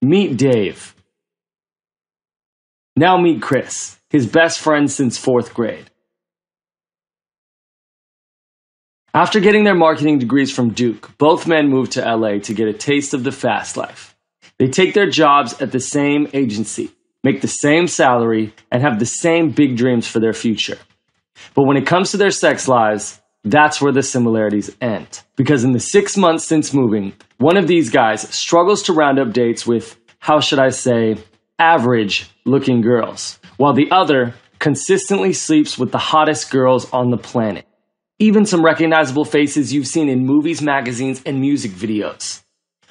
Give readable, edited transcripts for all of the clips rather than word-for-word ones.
Meet Dave. Now meet Chris, his best friend since 4th grade. After getting their marketing degrees from Duke, both men moved to LA to get a taste of the fast life. They take their jobs at the same agency, make the same salary, and have the same big dreams for their future. But when it comes to their sex lives, that's where the similarities end. Because in the 6 months since moving, one of these guys struggles to round up dates with, how should I say, average-looking girls, while the other consistently sleeps with the hottest girls on the planet. Even some recognizable faces you've seen in movies, magazines, and music videos.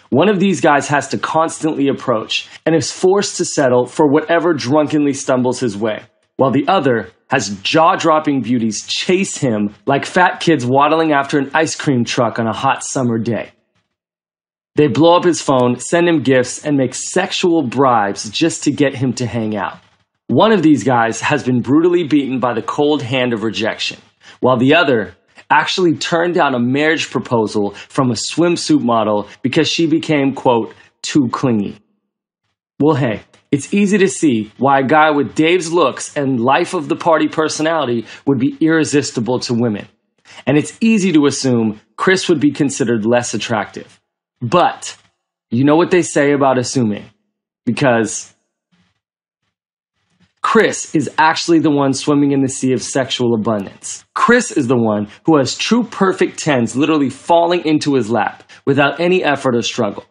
One of these guys has to constantly approach and is forced to settle for whatever drunkenly stumbles his way, while the other has jaw-dropping beauties chase him like fat kids waddling after an ice cream truck on a hot summer day. They blow up his phone, send him gifts, and make sexual bribes just to get him to hang out. One of these guys has been brutally beaten by the cold hand of rejection, while the other actually turned down a marriage proposal from a swimsuit model because she became, quote, too clingy. Well, hey, it's easy to see why a guy with Dave's looks and life of the party personality would be irresistible to women. And it's easy to assume Chris would be considered less attractive. But you know what they say about assuming, because Chris is actually the one swimming in the sea of sexual abundance. Chris is the one who has true perfect tens literally falling into his lap without any effort or struggle.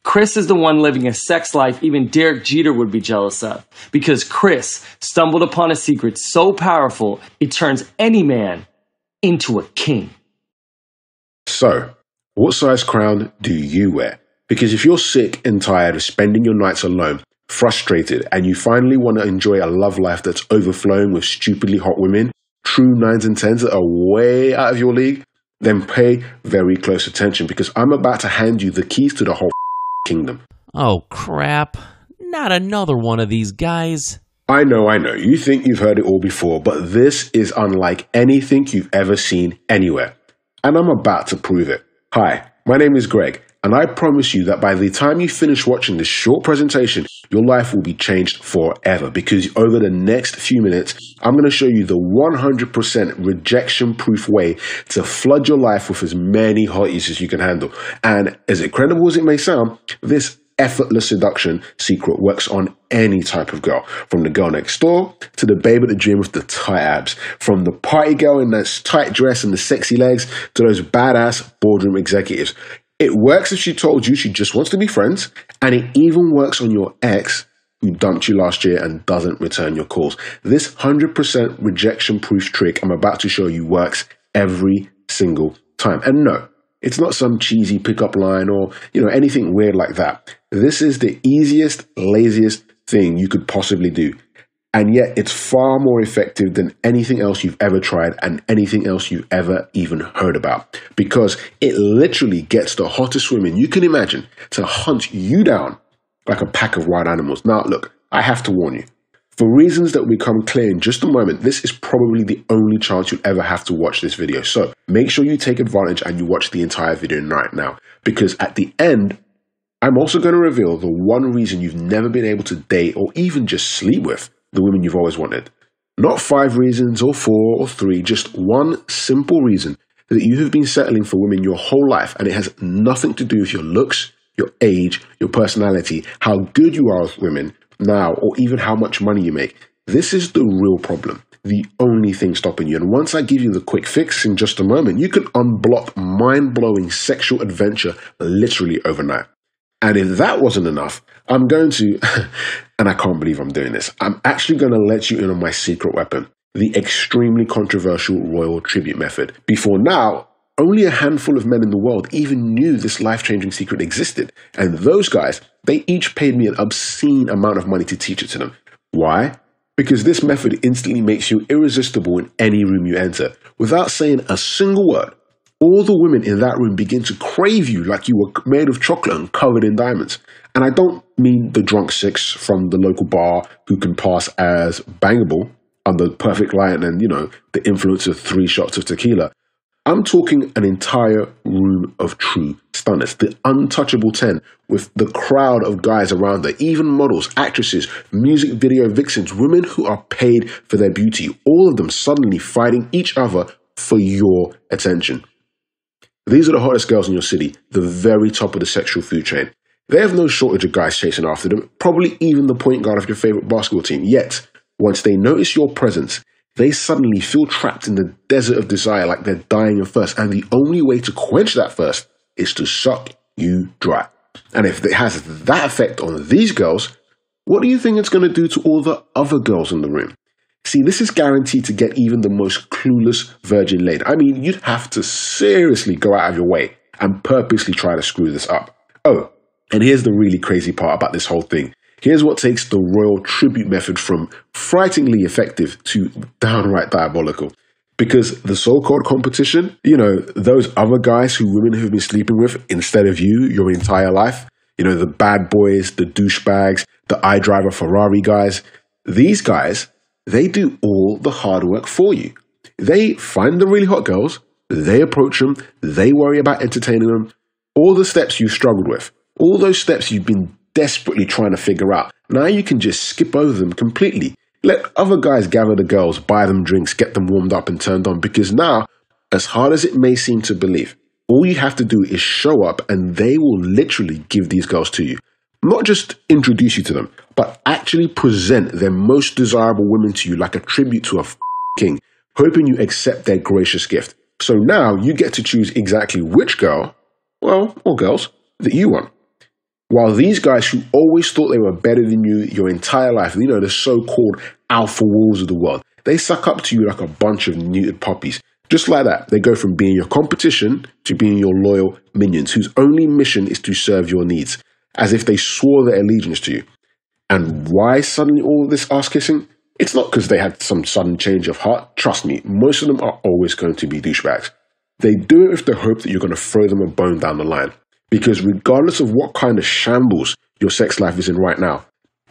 Chris is the one living a sex life even Derek Jeter would be jealous of, because Chris stumbled upon a secret so powerful it turns any man into a king. So, what size crown do you wear? Because if you're sick and tired of spending your nights alone, frustrated, and you finally want to enjoy a love life that's overflowing with stupidly hot women, true 9s and 10s that are way out of your league, then pay very close attention, because I'm about to hand you the keys to the whole kingdom. Oh crap, not another one of these guys. I know, you think you've heard it all before, but this is unlike anything you've ever seen anywhere. And I'm about to prove it. Hi, my name is Greg. And I promise you that by the time you finish watching this short presentation, your life will be changed forever, because over the next few minutes, I'm going to show you the 100% rejection-proof way to flood your life with as many hotties as you can handle. And as incredible as it may sound, this effortless seduction secret works on any type of girl, from the girl next door to the babe at the gym with the tight abs, from the party girl in that tight dress and the sexy legs to those badass boardroom executives. It works if she told you she just wants to be friends, and it even works on your ex who dumped you last year and doesn't return your calls. This 100% rejection-proof trick I'm about to show you works every single time. And no, it's not some cheesy pickup line or, anything weird like that. This is the easiest, laziest thing you could possibly do. And yet it's far more effective than anything else you've ever tried and anything else you've ever even heard about. Because it literally gets the hottest women you can imagine to hunt you down like a pack of wild animals. Now, look, I have to warn you. For reasons that will become clear in just a moment, this is probably the only chance you'll ever have to watch this video. So make sure you take advantage and you watch the entire video right now. Because at the end, I'm also going to reveal the one reason you've never been able to date or even just sleep with the women you've always wanted. Not 5 reasons or 4 or 3, just one simple reason that you have been settling for women your whole life, and it has nothing to do with your looks, your age, your personality, how good you are with women now, or even how much money you make. This is the real problem, the only thing stopping you. And once I give you the quick fix in just a moment, you can unblock mind-blowing sexual adventure literally overnight. And if that wasn't enough, I'm going to, and I can't believe I'm doing this, I'm actually going to let you in on my secret weapon, the extremely controversial royal tribute method. Before now, only a handful of men in the world even knew this life-changing secret existed. And those guys, they each paid me an obscene amount of money to teach it to them. Why? Because this method instantly makes you irresistible in any room you enter. Without saying a single word, all the women in that room begin to crave you like you were made of chocolate and covered in diamonds. And I don't mean the drunk 6 from the local bar who can pass as bangable under perfect light and, the influence of 3 shots of tequila. I'm talking an entire room of true stunners, the untouchable 10, with the crowd of guys around her, even models, actresses, music video vixens, women who are paid for their beauty, all of them suddenly fighting each other for your attention. These are the hottest girls in your city, the very top of the sexual food chain. They have no shortage of guys chasing after them, probably even the point guard of your favorite basketball team. Yet, once they notice your presence, they suddenly feel trapped in the desert of desire like they're dying of thirst. And the only way to quench that thirst is to suck you dry. And if it has that effect on these girls, what do you think it's going to do to all the other girls in the room? See, this is guaranteed to get even the most clueless virgin laid. I mean, you'd have to seriously go out of your way and purposely try to screw this up. Oh, and here's the really crazy part about this whole thing. Here's what takes the royal tribute method from frighteningly effective to downright diabolical. Because the so-called competition, those other guys who women have been sleeping with instead of you your entire life, the bad boys, the douchebags, the iDriver Ferrari guys, these guys, they do all the hard work for you. They find the really hot girls, they approach them, they worry about entertaining them, all the steps you've struggled with, all those steps you've been desperately trying to figure out. Now you can just skip over them completely. Let other guys gather the girls, buy them drinks, get them warmed up and turned on, because now, as hard as it may seem to believe, all you have to do is show up and they will literally give these girls to you. Not just introduce you to them, but actually present their most desirable women to you like a tribute to a king, hoping you accept their gracious gift. So now you get to choose exactly which girl, or girls, that you want. While these guys who always thought they were better than you your entire life, the so-called alpha wolves of the world, they suck up to you like a bunch of neutered puppies. Just like that, they go from being your competition to being your loyal minions, whose only mission is to serve your needs, as if they swore their allegiance to you. And why suddenly all of this ass-kissing? It's not because they had some sudden change of heart. Trust me, most of them are always going to be douchebags. They do it with the hope that you're going to throw them a bone down the line. Because regardless of what kind of shambles your sex life is in right now,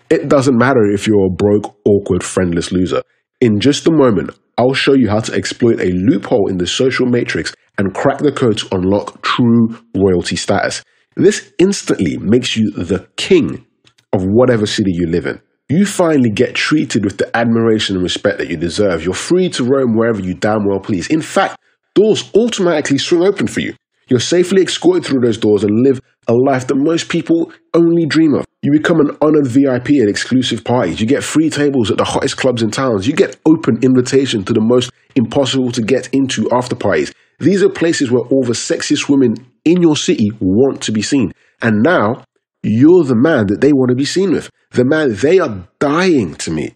it doesn't matter if you're a broke, awkward, friendless loser. In just a moment, I'll show you how to exploit a loophole in the social matrix and crack the code to unlock true royalty status. This instantly makes you the king of whatever city you live in. You finally get treated with the admiration and respect that you deserve. You're free to roam wherever you damn well please. In fact, doors automatically swing open for you. You're safely escorted through those doors and live a life that most people only dream of. You become an honored VIP at exclusive parties. You get free tables at the hottest clubs in towns. You get open invitation to the most impossible to get into after parties. These are places where all the sexiest women in your city want to be seen. And now, you're the man that they want to be seen with. The man they are dying to meet.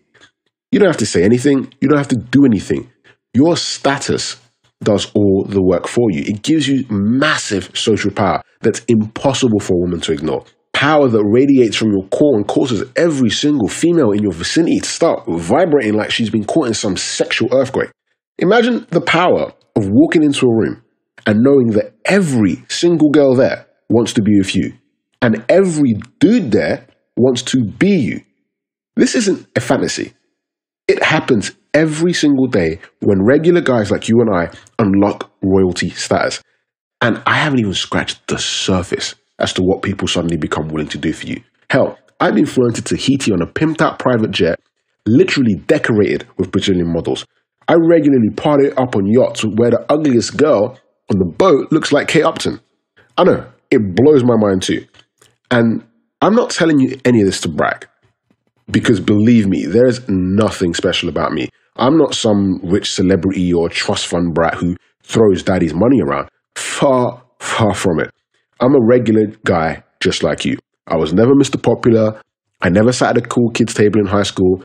You don't have to say anything. You don't have to do anything. Your status does all the work for you. It gives you massive social power that's impossible for a woman to ignore. Power that radiates from your core and causes every single female in your vicinity to start vibrating like she's been caught in some sexual earthquake. Imagine the power of walking into a room and knowing that every single girl there wants to be with you and every dude there wants to be you. This isn't a fantasy. It happens every single day when regular guys like you and I unlock royalty status. And I haven't even scratched the surface as to what people suddenly become willing to do for you. Hell, I've been flown to Tahiti on a pimped out private jet, literally decorated with Brazilian models. I regularly party up on yachts where the ugliest girl on the boat looks like Kate Upton. I know, it blows my mind too. And I'm not telling you any of this to brag. Because believe me, there's nothing special about me. I'm not some rich celebrity or trust fund brat who throws daddy's money around. Far, far from it. I'm a regular guy just like you. I was never Mr. Popular. I never sat at a cool kids table in high school.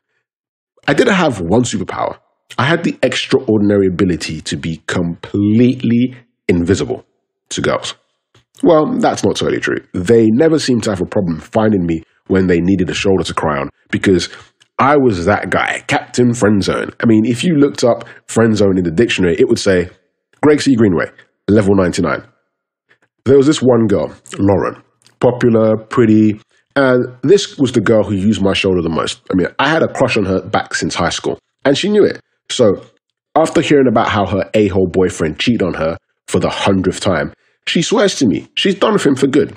I did have one superpower. I had the extraordinary ability to be completely invisible to girls. Well, that's not totally true. They never seemed to have a problem finding me when they needed a shoulder to cry on, because I was that guy, Captain Friendzone. I mean, if you looked up friendzone in the dictionary, it would say, Greg C. Greenway, level 99. There was this one girl, Lauren, popular, pretty, and this was the girl who used my shoulder the most. I mean, I had a crush on her back since high school, and she knew it. So after hearing about how her a-hole boyfriend cheated on her, for the 100th time. She swears to me she's done with him for good.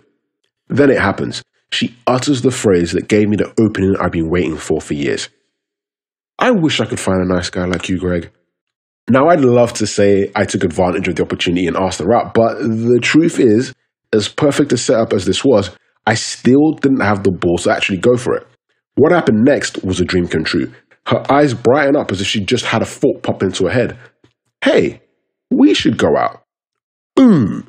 Then it happens. She utters the phrase that gave me the opening I've been waiting for years. I wish I could find a nice guy like you, Greg. Now, I'd love to say I took advantage of the opportunity and asked her out, but the truth is, as perfect a setup as this was, I still didn't have the balls to actually go for it. What happened next was a dream come true. Her eyes brighten up as if she just had a thought pop into her head. Hey, we should go out. Boom.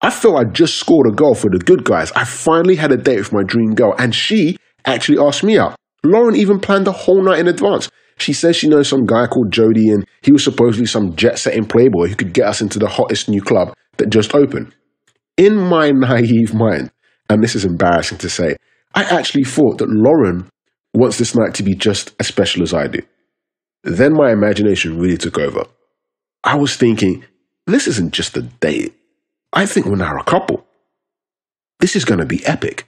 I felt I just scored a goal for the good guys. I finally had a date with my dream girl, and she actually asked me out. Lauren even planned the whole night in advance. She says she knows some guy called Jody, and he was supposedly some jet-setting playboy who could get us into the hottest new club that just opened. In my naive mind, and this is embarrassing to say, I actually thought that Lauren wants this night to be just as special as I do. Then my imagination really took over. I was thinking, this isn't just a date. I think we're now a couple. This is going to be epic.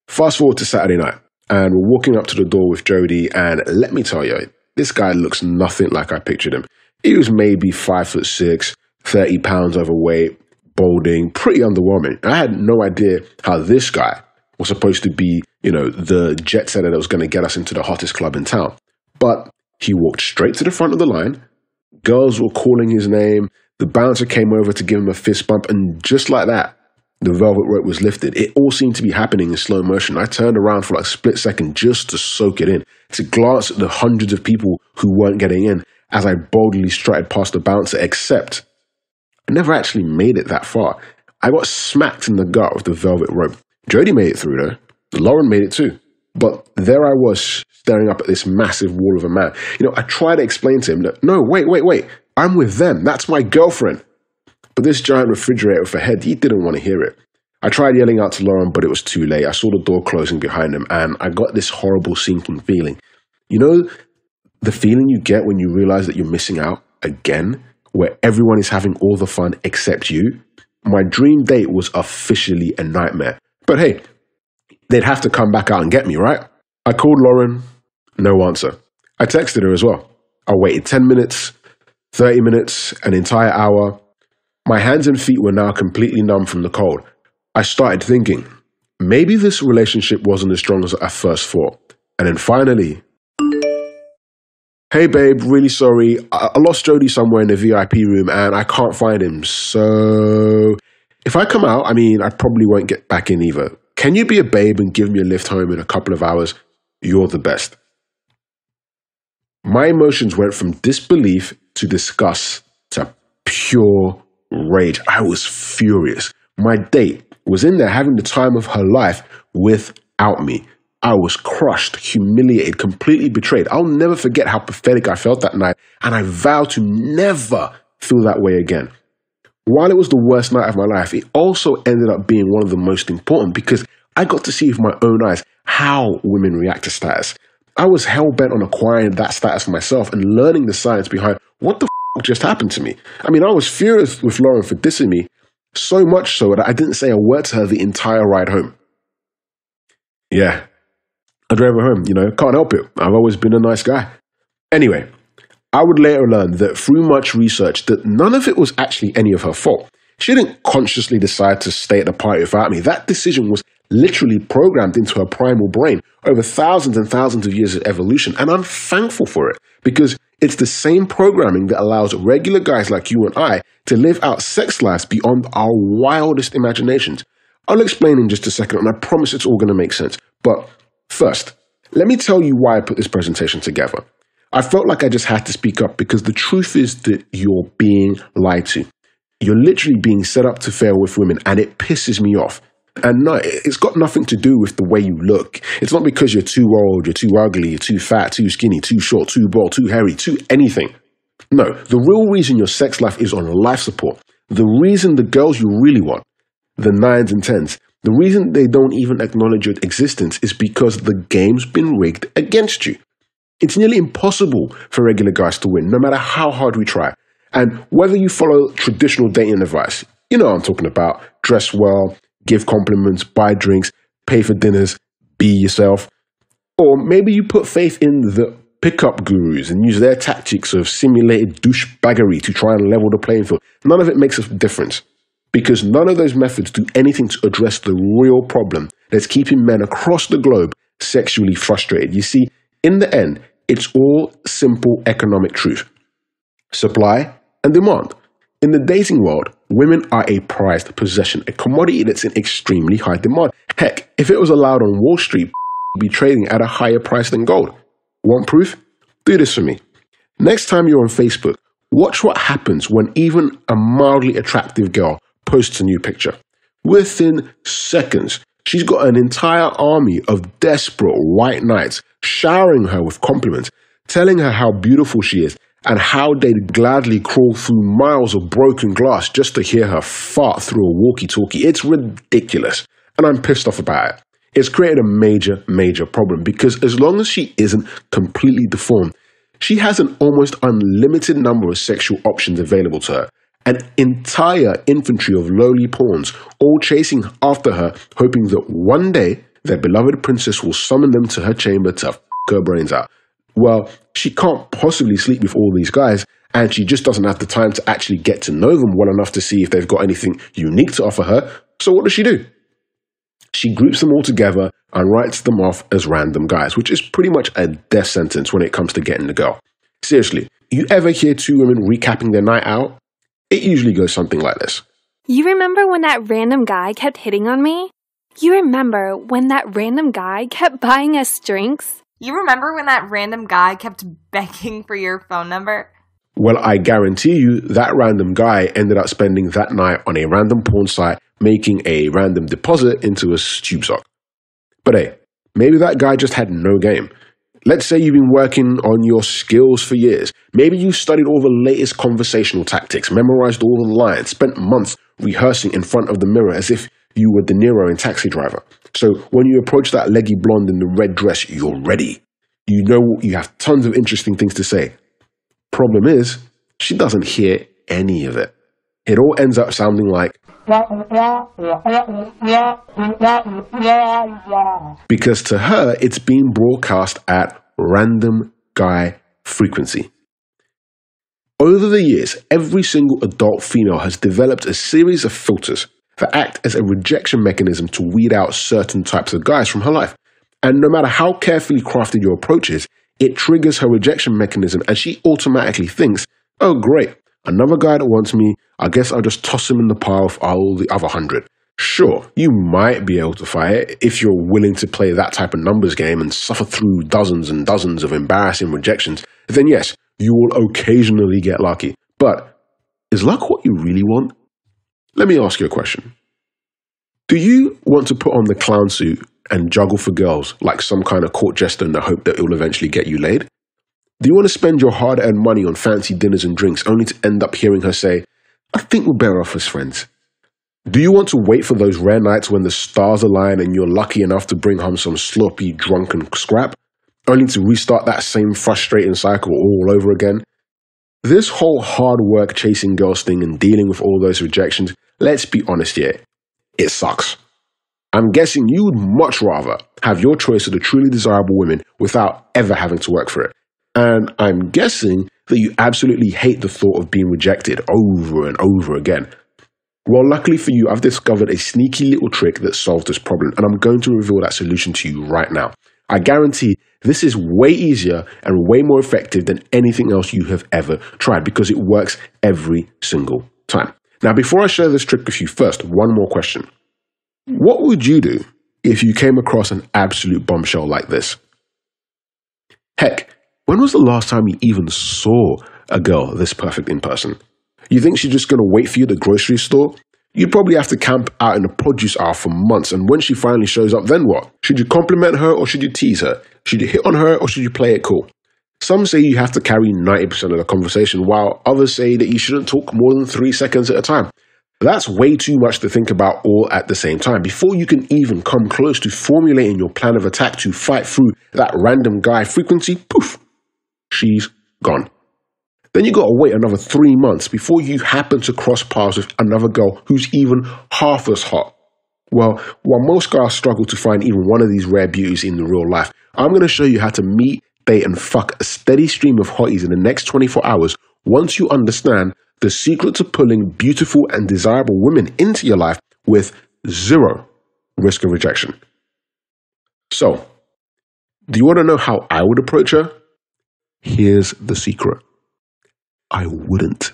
Fast forward to Saturday night, and we're walking up to the door with Jody, and let me tell you, this guy looks nothing like I pictured him. He was maybe 5'6", 30 pounds overweight, balding, pretty underwhelming. I had no idea how this guy was supposed to be, the jet setter that was going to get us into the hottest club in town. But he walked straight to the front of the line. Girls were calling his name. The bouncer came over to give him a fist bump, and just like that, the velvet rope was lifted. It all seemed to be happening in slow motion. I turned around for like a split second just to soak it in, to glance at the hundreds of people who weren't getting in as I boldly strutted past the bouncer, except I never actually made it that far. I got smacked in the gut with the velvet rope. Jody made it through though. Lauren made it too. But there I was, staring up at this massive wall of a man. I tried to explain to him that, no, wait. I'm with them. That's my girlfriend. But this giant refrigerator with a head, he didn't want to hear it. I tried yelling out to Lauren, but it was too late. I saw the door closing behind him, and I got this horrible sinking feeling. The feeling you get when you realize that you're missing out again, where everyone is having all the fun except you? My dream date was officially a nightmare. But hey, they'd have to come back out and get me, right? I called Lauren, no answer. I texted her as well. I waited 10 minutes, 30 minutes, an entire hour. My hands and feet were now completely numb from the cold. I started thinking, maybe this relationship wasn't as strong as I first thought. And then finally, hey babe, really sorry. I lost Jody somewhere in the VIP room and I can't find him. So if I come out, I probably won't get back in either. Can you be a babe and give me a lift home in a couple of hours? You're the best. My emotions went from disbelief to disgust to pure rage. I was furious. My date was in there having the time of her life without me. I was crushed, humiliated, completely betrayed. I'll never forget how pathetic I felt that night, and I vow to never feel that way again. While it was the worst night of my life, it also ended up being one of the most important because I got to see with my own eyes how women react to status. I was hell-bent on acquiring that status for myself and learning the science behind what the just happened to me. I was furious with Lauren for dissing me, so much so that I didn't say a word to her the entire ride home. Yeah, I drove her home, can't help it. I've always been a nice guy. Anyway, I would later learn that through much research that none of it was actually any of her fault. She didn't consciously decide to stay at the party without me. That decision was literally programmed into her primal brain over thousands and thousands of years of evolution, and I'm thankful for it because it's the same programming that allows regular guys like you and I to live out sex lives beyond our wildest imaginations. I'll explain in just a second, and I promise it's all going to make sense. But first, let me tell you why I put this presentation together. I felt like I just had to speak up because the truth is that you're being lied to. You're literally being set up to fail with women, and it pisses me off. And no, it's got nothing to do with the way you look. It's not because you're too old, you're too ugly, you're too fat, too skinny, too short, too bald, too hairy, too anything. No, the real reason your sex life is on life support, the reason the girls you really want, the 9s and 10s, the reason they don't even acknowledge your existence is because the game's been rigged against you. It's nearly impossible for regular guys to win, no matter how hard we try. And whether you follow traditional dating advice, you know what I'm talking about, dress well, give compliments, buy drinks, pay for dinners, be yourself. Or maybe you put faith in the pickup gurus and use their tactics of simulated douchebaggery to try and level the playing field. None of it makes a difference, because none of those methods do anything to address the real problem that's keeping men across the globe sexually frustrated. You see, in the end, it's all simple economic truth. Supply and demand. In the dating world, women are a prized possession, a commodity that's in extremely high demand. Heck, if it was allowed on Wall Street, it'd be trading at a higher price than gold. Want proof? Do this for me. Next time you're on Facebook, watch what happens when even a mildly attractive girl posts a new picture. Within seconds, she's got an entire army of desperate white knights showering her with compliments, telling her how beautiful she is, and how they'd gladly crawl through miles of broken glass just to hear her fart through a walkie-talkie. It's ridiculous, and I'm pissed off about it. It's created a major problem, because as long as she isn't completely deformed, she has an almost unlimited number of sexual options available to her. An entire infantry of lowly pawns, all chasing after her, hoping that one day their beloved princess will summon them to her chamber to f*** her brains out. Well, she can't possibly sleep with all these guys, and she just doesn't have the time to actually get to know them well enough to see if they've got anything unique to offer her. So what does she do? She groups them all together and writes them off as random guys, which is pretty much a death sentence when it comes to getting the girl. Seriously, you ever hear two women recapping their night out? It usually goes something like this. You remember when that random guy kept hitting on me? You remember when that random guy kept buying us drinks? You remember when that random guy kept begging for your phone number? Well, I guarantee you that random guy ended up spending that night on a random porn site making a random deposit into a tube sock. But hey, maybe that guy just had no game. Let's say you've been working on your skills for years. Maybe you studied all the latest conversational tactics, memorized all the lines, spent months rehearsing in front of the mirror as if you were De Niro in Taxi Driver. So when you approach that leggy blonde in the red dress, you're ready. You know you have tons of interesting things to say. Problem is, she doesn't hear any of it. It all ends up sounding like, because to her, it's being broadcast at random guy frequency. Over the years, every single adult female has developed a series of filters that act as a rejection mechanism to weed out certain types of guys from her life. And no matter how carefully crafted your approach is, it triggers her rejection mechanism and she automatically thinks, oh great, another guy that wants me, I guess I'll just toss him in the pile of all the other 100. Sure, you might be able to fight it if you're willing to play that type of numbers game and suffer through dozens and dozens of embarrassing rejections. Then yes, you will occasionally get lucky. But is luck what you really want? Let me ask you a question. Do you want to put on the clown suit and juggle for girls like some kind of court jester in the hope that it will eventually get you laid? Do you want to spend your hard-earned money on fancy dinners and drinks only to end up hearing her say, I think we're better off as friends? Do you want to wait for those rare nights when the stars align and you're lucky enough to bring home some sloppy, drunken scrap, only to restart that same frustrating cycle all over again? This whole hard work chasing girls thing and dealing with all those rejections, let's be honest here, it sucks. I'm guessing you would much rather have your choice of the truly desirable women without ever having to work for it. And I'm guessing that you absolutely hate the thought of being rejected over and over again. Well, luckily for you, I've discovered a sneaky little trick that solves this problem, and I'm going to reveal that solution to you right now. I guarantee this is way easier and way more effective than anything else you have ever tried because it works every single time. Now, before I share this trick with you, first, one more question. What would you do if you came across an absolute bombshell like this? Heck, when was the last time you even saw a girl this perfect in person? You think she's just going to wait for you at the grocery store? You'd probably have to camp out in the produce aisle for months, and when she finally shows up, then what? Should you compliment her or should you tease her? Should you hit on her or should you play it cool? Some say you have to carry 90% of the conversation, while others say that you shouldn't talk more than 3 seconds at a time. That's way too much to think about all at the same time. Before you can even come close to formulating your plan of attack to fight through that random guy frequency, poof, she's gone. Then you gotta wait another 3 months before you happen to cross paths with another girl who's even half as hot. Well, while most guys struggle to find even one of these rare beauties in the real life, I'm gonna show you how to meet, date, and fuck a steady stream of hotties in the next 24 hours once you understand the secret to pulling beautiful and desirable women into your life with zero risk of rejection. So, do you want to know how I would approach her? Here's the secret. I wouldn't.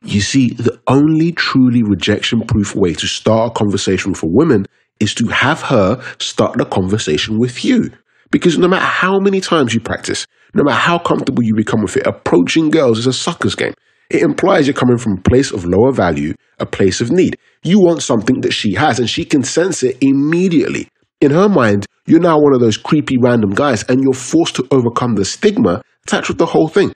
You see, the only truly rejection-proof way to start a conversation with a woman is to have her start the conversation with you. Because no matter how many times you practice, no matter how comfortable you become with it, approaching girls is a sucker's game. It implies you're coming from a place of lower value, a place of need. You want something that she has, and she can sense it immediately. In her mind, you're now one of those creepy random guys, and you're forced to overcome the stigma attached with the whole thing.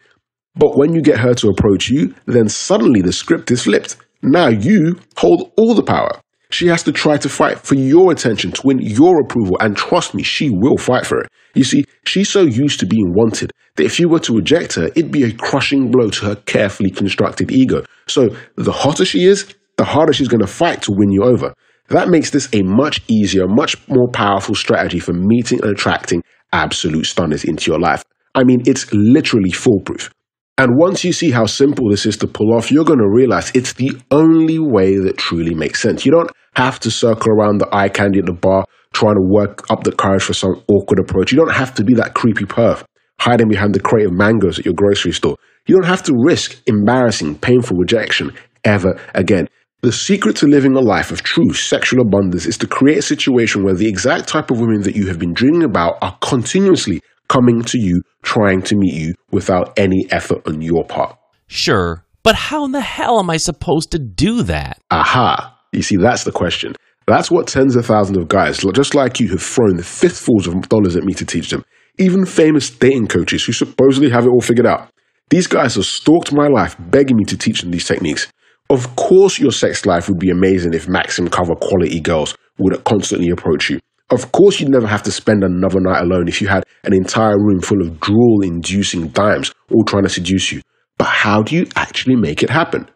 But when you get her to approach you, then suddenly the script is flipped. Now you hold all the power. She has to try to fight for your attention, to win your approval, and trust me, she will fight for it. You see, she's so used to being wanted that if you were to reject her, it'd be a crushing blow to her carefully constructed ego. So the hotter she is, the harder she's going to fight to win you over. That makes this a much easier, much more powerful strategy for meeting and attracting absolute stunners into your life. I mean, it's literally foolproof. And once you see how simple this is to pull off, you're going to realize it's the only way that truly makes sense. You don't have to circle around the eye candy at the bar trying to work up the courage for some awkward approach. You don't have to be that creepy perv hiding behind the crate of mangoes at your grocery store. You don't have to risk embarrassing, painful rejection ever again. The secret to living a life of true sexual abundance is to create a situation where the exact type of women that you have been dreaming about are continuously coming to you, trying to meet you without any effort on your part. Sure, but how in the hell am I supposed to do that? Aha. You see, that's the question. That's what tens of thousands of guys, just like you, have thrown fistfuls of dollars at me to teach them. Even famous dating coaches who supposedly have it all figured out. These guys have stalked my life, begging me to teach them these techniques. Of course your sex life would be amazing if Maxim cover quality girls would constantly approach you. Of course you'd never have to spend another night alone if you had an entire room full of drool-inducing dimes all trying to seduce you. But how do you actually make it happen?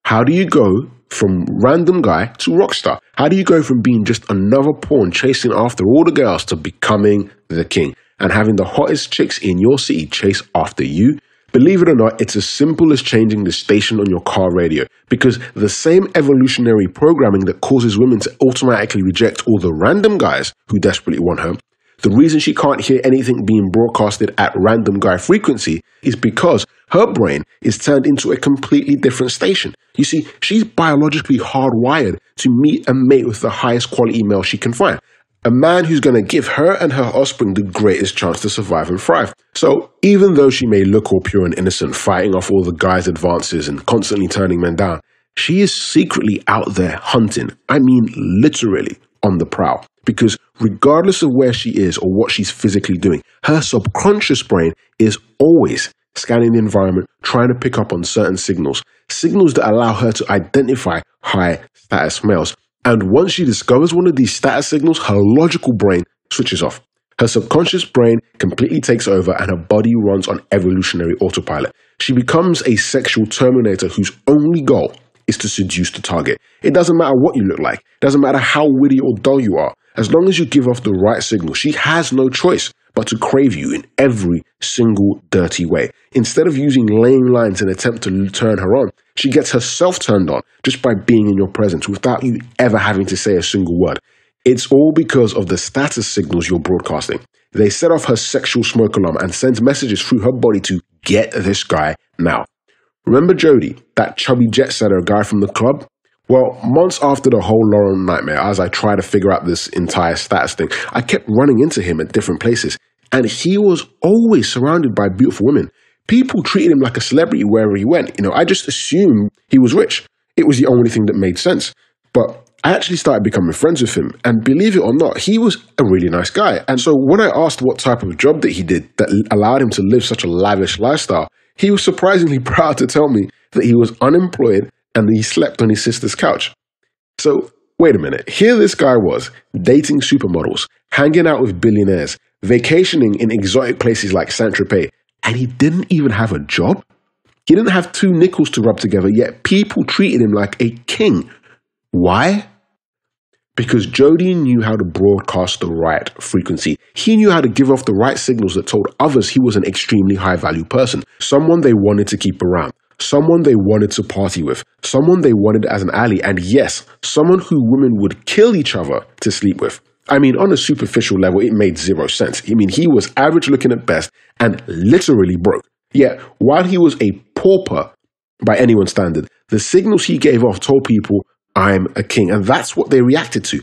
How do you go from random guy to rock star? How do you go from being just another pawn chasing after all the girls to becoming the king and having the hottest chicks in your city chase after you? Believe it or not, it's as simple as changing the station on your car radio, because the same evolutionary programming that causes women to automatically reject all the random guys who desperately want her, the reason she can't hear anything being broadcasted at random guy frequency is because her brain is turned into a completely different station. You see, she's biologically hardwired to meet and mate with the highest quality male she can find. A man who's going to give her and her offspring the greatest chance to survive and thrive. So even though she may look all pure and innocent, fighting off all the guys' advances and constantly turning men down, she is secretly out there hunting. I mean, literally on the prowl. Because regardless of where she is or what she's physically doing, her subconscious brain is always scanning the environment, trying to pick up on certain signals that allow her to identify high status males. And once she discovers one of these status signals, her logical brain switches off. Her subconscious brain completely takes over and her body runs on evolutionary autopilot. She becomes a sexual terminator whose only goal is to seduce the target. It doesn't matter what you look like. It doesn't matter how witty or dull you are. As long as you give off the right signal, she has no choice but to crave you in every single dirty way. Instead of using lame lines in an attempt to turn her on, she gets herself turned on just by being in your presence without you ever having to say a single word. It's all because of the status signals you're broadcasting. They set off her sexual smoke alarm and send messages through her body to get this guy now. Remember Jody, that chubby jet setter guy from the club? Well, months after the whole Lauren nightmare, as I tried to figure out this entire status thing, I kept running into him at different places. And he was always surrounded by beautiful women. People treated him like a celebrity wherever he went. I just assumed he was rich. It was the only thing that made sense. But I actually started becoming friends with him. And believe it or not, he was a really nice guy. And so when I asked what type of job that he did that allowed him to live such a lavish lifestyle, he was surprisingly proud to tell me that he was unemployed and he slept on his sister's couch. So wait a minute. Here this guy was, dating supermodels, hanging out with billionaires, vacationing in exotic places like Saint-Tropez, and he didn't even have a job? He didn't have 2 nickels to rub together, yet people treated him like a king. Why? Because Jody knew how to broadcast the right frequency. He knew how to give off the right signals that told others he was an extremely high-value person, someone they wanted to keep around, someone they wanted to party with, someone they wanted as an ally, and yes, someone who women would kill each other to sleep with. I mean, on a superficial level, it made zero sense. I mean, he was average looking at best and literally broke. Yet, while he was a pauper by anyone's standard, the signals he gave off told people, I'm a king, and that's what they reacted to.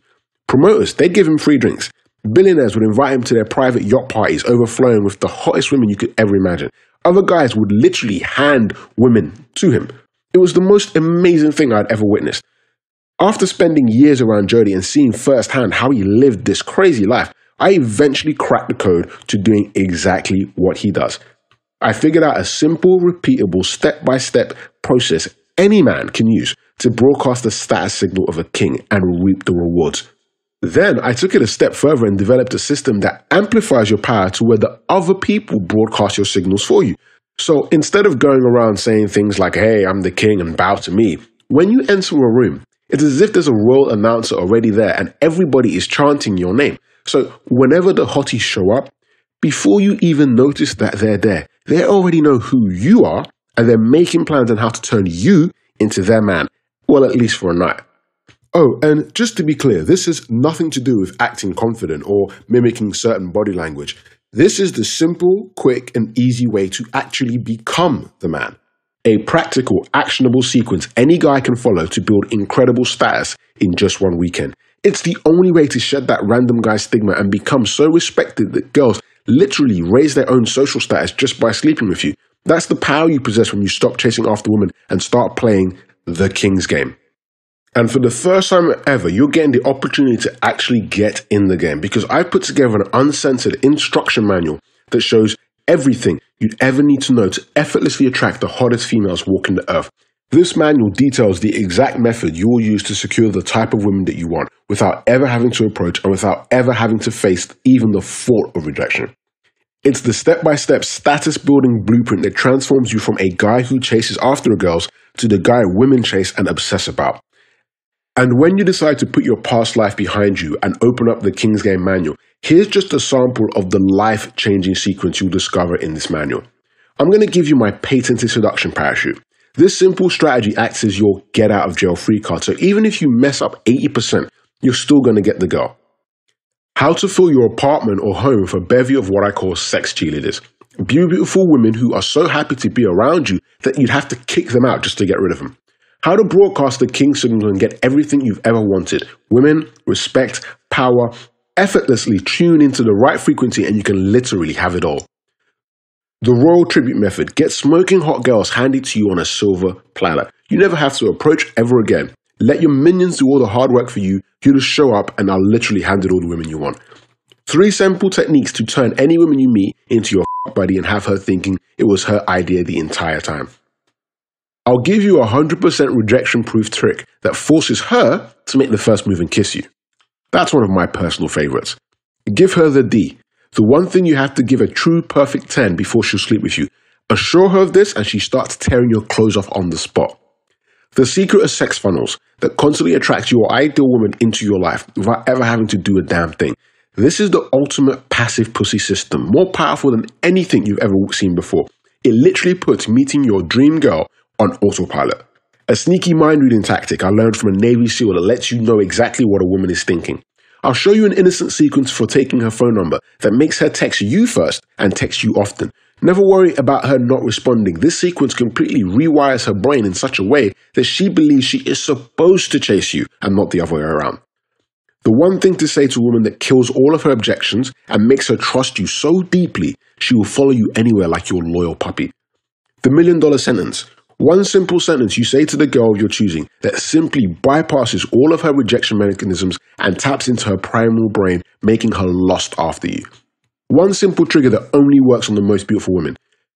Promoters, they'd give him free drinks. Billionaires would invite him to their private yacht parties, overflowing with the hottest women you could ever imagine. Other guys would literally hand women to him. It was the most amazing thing I'd ever witnessed. After spending years around Jody and seeing firsthand how he lived this crazy life, I eventually cracked the code to doing exactly what he does. I figured out a simple, repeatable, step-by-step process any man can use to broadcast the status signal of a king and reap the rewards. Then I took it a step further and developed a system that amplifies your power to where the other people broadcast your signals for you. So instead of going around saying things like, hey, I'm the king and bow to me, when you enter a room, it's as if there's a royal announcer already there and everybody is chanting your name. So whenever the hotties show up, before you even notice that they're there, they already know who you are and they're making plans on how to turn you into their man. Well, at least for a night. Oh, and just to be clear, this has nothing to do with acting confident or mimicking certain body language. This is the simple, quick, and easy way to actually become the man. A practical, actionable sequence any guy can follow to build incredible status in just one weekend. It's the only way to shed that random guy stigma and become so respected that girls literally raise their own social status just by sleeping with you. That's the power you possess when you stop chasing after women and start playing the king's game. And for the first time ever, you're getting the opportunity to actually get in the game because I put together an uncensored instruction manual that shows everything you'd ever need to know to effortlessly attract the hottest females walking the earth. This manual details the exact method you will use to secure the type of women that you want without ever having to approach and without ever having to face even the thought of rejection. It's the step-by-step status-building blueprint that transforms you from a guy who chases after the girls to the guy women chase and obsess about. And when you decide to put your past life behind you and open up the King's Game manual, here's just a sample of the life-changing sequence you'll discover in this manual. I'm going to give you my patented seduction parachute. This simple strategy acts as your get-out-of-jail-free card, so even if you mess up 80%, you're still going to get the girl. How to fill your apartment or home with a bevy of what I call sex cheerleaders. Beautiful women who are so happy to be around you that you'd have to kick them out just to get rid of them. How to broadcast the king signal and get everything you've ever wanted. Women, respect, power, effortlessly tune into the right frequency and you can literally have it all. The royal tribute method. Get smoking hot girls handed to you on a silver platter. You never have to approach ever again. Let your minions do all the hard work for you. You just show up and I'll literally hand it all the women you want. 3 simple techniques to turn any woman you meet into your buddy and have her thinking it was her idea the entire time. I'll give you a 100% rejection-proof trick that forces her to make the first move and kiss you. That's one of my personal favorites. Give her the D. The one thing you have to give a true perfect 10 before she'll sleep with you. Assure her of this and she starts tearing your clothes off on the spot. The secret of sex funnels that constantly attracts your ideal woman into your life without ever having to do a damn thing. This is the ultimate passive pussy system, more powerful than anything you've ever seen before. It literally puts meeting your dream girl on autopilot. A sneaky mind-reading tactic I learned from a Navy SEAL that lets you know exactly what a woman is thinking. I'll show you an innocent sequence for taking her phone number that makes her text you first and text you often. Never worry about her not responding. This sequence completely rewires her brain in such a way that she believes she is supposed to chase you and not the other way around. The one thing to say to a woman that kills all of her objections and makes her trust you so deeply, she will follow you anywhere like your loyal puppy. The $1 million sentence. One simple sentence you say to the girl you're choosing that simply bypasses all of her rejection mechanisms and taps into her primal brain, making her lost after you. One simple trigger that only works on the most beautiful women.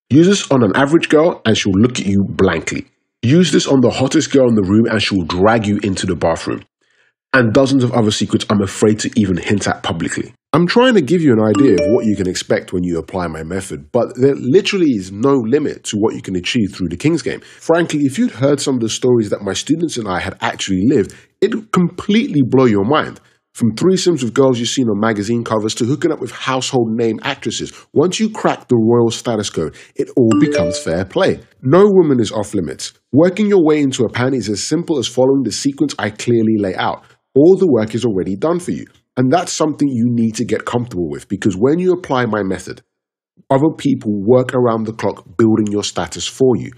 Use this on an average girl and she'll look at you blankly. Use this on the hottest girl in the room and she'll drag you into the bathroom. And dozens of other secrets I'm afraid to even hint at publicly. I'm trying to give you an idea of what you can expect when you apply my method, but there literally is no limit to what you can achieve through the King's Game. Frankly, if you'd heard some of the stories that my students and I had actually lived, it would completely blow your mind. From threesomes with girls you've seen on magazine covers to hooking up with household name actresses, once you crack the royal status code, it all becomes fair play. No woman is off limits. Working your way into a pan is as simple as following the sequence I clearly lay out. All the work is already done for you. And that's something you need to get comfortable with, because when you apply my method, other people work around the clock building your status for you,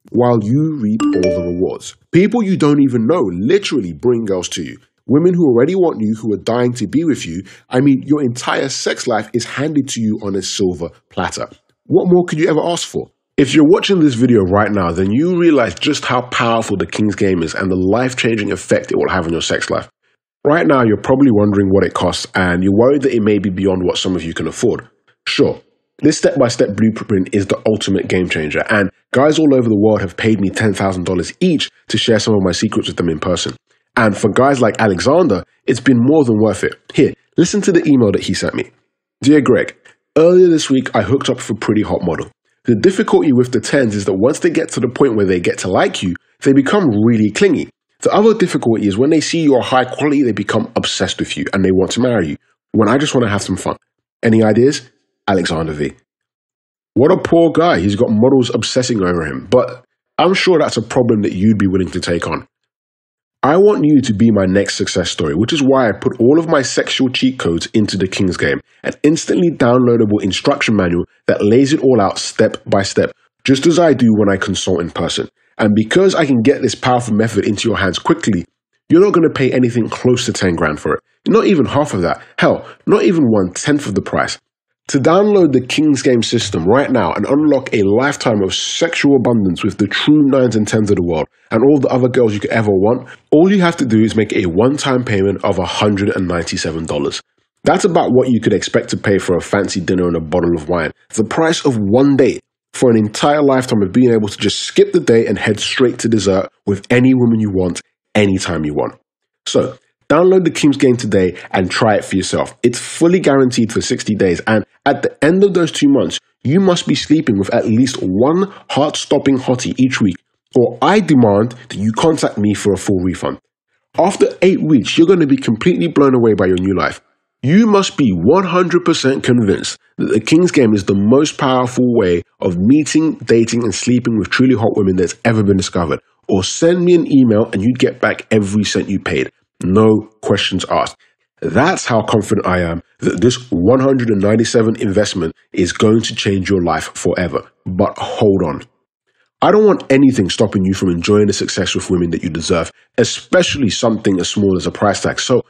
while you reap all the rewards. People you don't even know literally bring girls to you. Women who already want you, who are dying to be with you. I mean, your entire sex life is handed to you on a silver platter. What more could you ever ask for? If you're watching this video right now, then you realize just how powerful the King's Game is and the life-changing effect it will have on your sex life. Right now, you're probably wondering what it costs, and you're worried that it may be beyond what some of you can afford. Sure, this step-by-step blueprint is the ultimate game changer, and guys all over the world have paid me $10,000 each to share some of my secrets with them in person. And for guys like Alexander, it's been more than worth it. Here, listen to the email that he sent me. Dear Greg, earlier this week I hooked up with a pretty hot model. The difficulty with the 10s is that once they get to the point where they get to like you, they become really clingy. The other difficulty is when they see you are high quality, they become obsessed with you and they want to marry you, when I just want to have some fun. Any ideas? Alexander V. What a poor guy. He's got models obsessing over him, but I'm sure that's a problem that you'd be willing to take on. I want you to be my next success story, which is why I put all of my sexual cheat codes into the King's Game, an instantly downloadable instruction manual that lays it all out step by step, just as I do when I consult in person. And because I can get this powerful method into your hands quickly, you're not going to pay anything close to 10 grand for it. Not even half of that. Hell, not even 1/10 of the price. To download the King's Game system right now and unlock a lifetime of sexual abundance with the true 9s and 10s of the world and all the other girls you could ever want, all you have to do is make a one-time payment of $197. That's about what you could expect to pay for a fancy dinner and a bottle of wine. The price of one date for an entire lifetime of being able to just skip the day and head straight to dessert with any woman you want, anytime you want. So, download the King's Game today and try it for yourself. It's fully guaranteed for 60 days, and at the end of those 2 months, you must be sleeping with at least one heart-stopping hottie each week, or I demand that you contact me for a full refund. After 8 weeks, you're going to be completely blown away by your new life. You must be 100% convinced that the King's Game is the most powerful way of meeting, dating, and sleeping with truly hot women that's ever been discovered. Or send me an email and you'd get back every cent you paid. No questions asked. That's how confident I am that this 197 investment is going to change your life forever. But hold on. I don't want anything stopping you from enjoying the success with women that you deserve, especially something as small as a price tag. So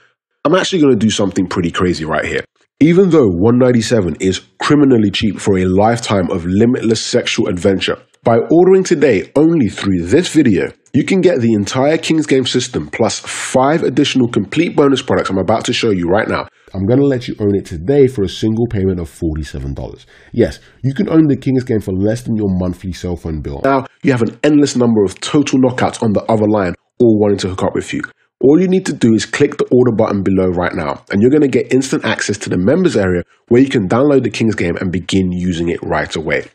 I'm actually going to do something pretty crazy right here. Even though 197 is criminally cheap for a lifetime of limitless sexual adventure, by ordering today only through this video, you can get the entire King's Game system plus 5 additional complete bonus products I'm about to show you right now. I'm going to let you own it today for a single payment of $47. Yes, you can own the King's Game for less than your monthly cell phone bill. Now, you have an endless number of total knockouts on the other line, all wanting to hook up with you. All you need to do is click the order button below right now, and you're going to get instant access to the members area where you can download the King's Game and begin using it right away.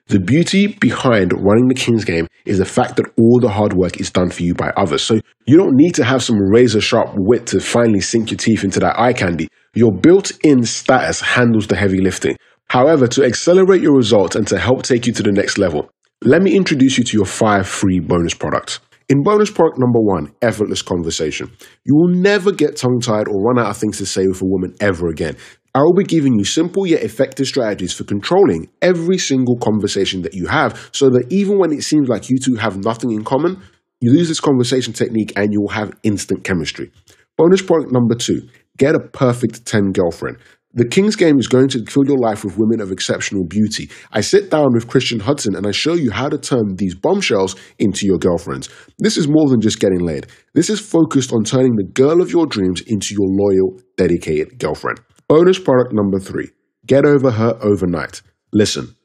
The beauty behind running the King's Game is the fact that all the hard work is done for you by others. So you don't need to have some razor sharp wit to finally sink your teeth into that eye candy. Your built-in status handles the heavy lifting. However, to accelerate your results and to help take you to the next level, let me introduce you to your 5 free bonus products. In bonus product number 1, effortless conversation. You will never get tongue-tied or run out of things to say with a woman ever again. I will be giving you simple yet effective strategies for controlling every single conversation that you have, so that even when it seems like you two have nothing in common, you use this conversation technique and you will have instant chemistry. Bonus product number 2, get a perfect 10 girlfriend. The King's Game is going to fill your life with women of exceptional beauty. I sit down with Christian Hudson and I show you how to turn these bombshells into your girlfriends. This is more than just getting laid. This is focused on turning the girl of your dreams into your loyal, dedicated girlfriend. Bonus product number 3, get over her overnight. Listen,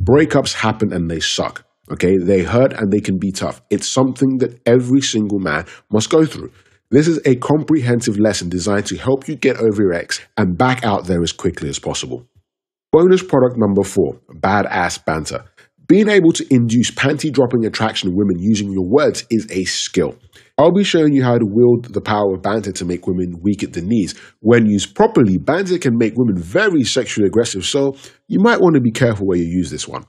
breakups happen and they suck. Okay, they hurt and they can be tough. It's something that every single man must go through. This is a comprehensive lesson designed to help you get over your ex and back out there as quickly as possible. Bonus product number 4, badass banter. Being able to induce panty-dropping attraction in women using your words is a skill. I'll be showing you how to wield the power of banter to make women weak at the knees. When used properly, banter can make women very sexually aggressive, so you might want to be careful where you use this one.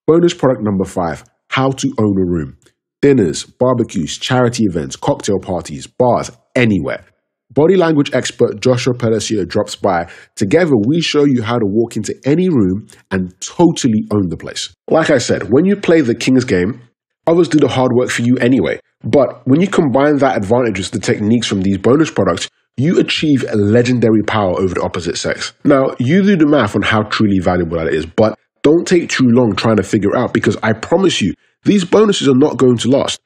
Bonus product number 5, how to own a room. Dinners, barbecues, charity events, cocktail parties, bars, anywhere. Body language expert Joshua Pelletier drops by. Together, we show you how to walk into any room and totally own the place. Like I said, when you play the King's game, others do the hard work for you anyway. But when you combine that advantage with the techniques from these bonus products, you achieve a legendary power over the opposite sex. Now, you do the math on how truly valuable that is, but don't take too long trying to figure it out because I promise you, these bonuses are not going to last.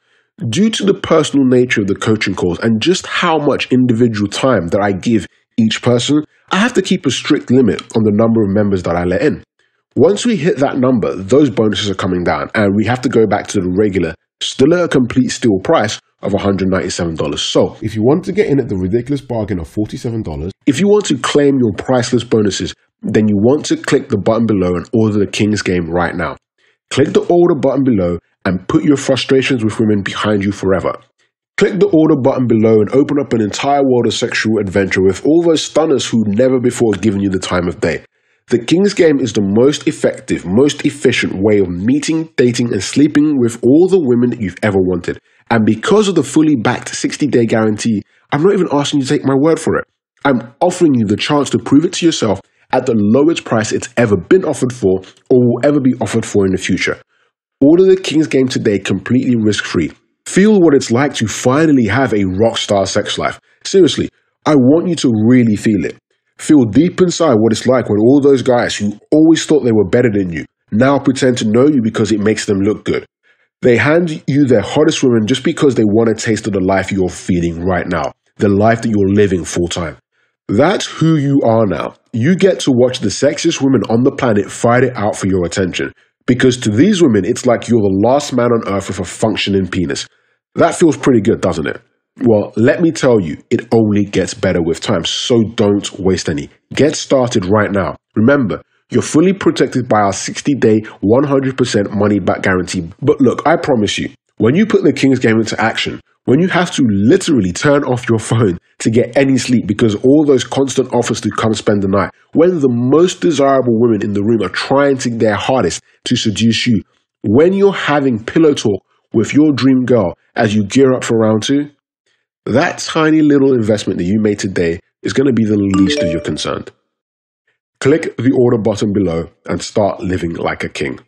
Due to the personal nature of the coaching calls and just how much individual time that I give each person, I have to keep a strict limit on the number of members that I let in. Once we hit that number, those bonuses are coming down and we have to go back to the regular, still at a complete steal price of $197. So, if you want to get in at the ridiculous bargain of $47, if you want to claim your priceless bonuses, then you want to click the button below and order the King's Game right now. Click the order button below and put your frustrations with women behind you forever. Click the order button below and open up an entire world of sexual adventure with all those stunners who never before given you the time of day. The King's Game is the most effective, most efficient way of meeting, dating, and sleeping with all the women that you've ever wanted. And because of the fully backed 60-day guarantee, I'm not even asking you to take my word for it. I'm offering you the chance to prove it to yourself at the lowest price it's ever been offered for or will ever be offered for in the future. Order the King's Game today completely risk-free. Feel what it's like to finally have a rockstar sex life. Seriously, I want you to really feel it. Feel deep inside what it's like when all those guys who always thought they were better than you now pretend to know you because it makes them look good. They hand you their hottest women just because they want a taste of the life you're feeding right now, the life that you're living full-time. That's who you are now. You get to watch the sexiest women on the planet fight it out for your attention. Because to these women, it's like you're the last man on earth with a functioning penis. That feels pretty good, doesn't it? Well, let me tell you, it only gets better with time, so don't waste any. Get started right now. Remember, you're fully protected by our 60-day, 100% money-back guarantee. But look, I promise you, when you put the King's Game into action, when you have to literally turn off your phone to get any sleep because all those constant offers to come spend the night, when the most desirable women in the room are trying to their hardest to seduce you, when you're having pillow talk with your dream girl as you gear up for round 2, that tiny little investment that you made today is going to be the least of your concern. Click the order button below and start living like a king.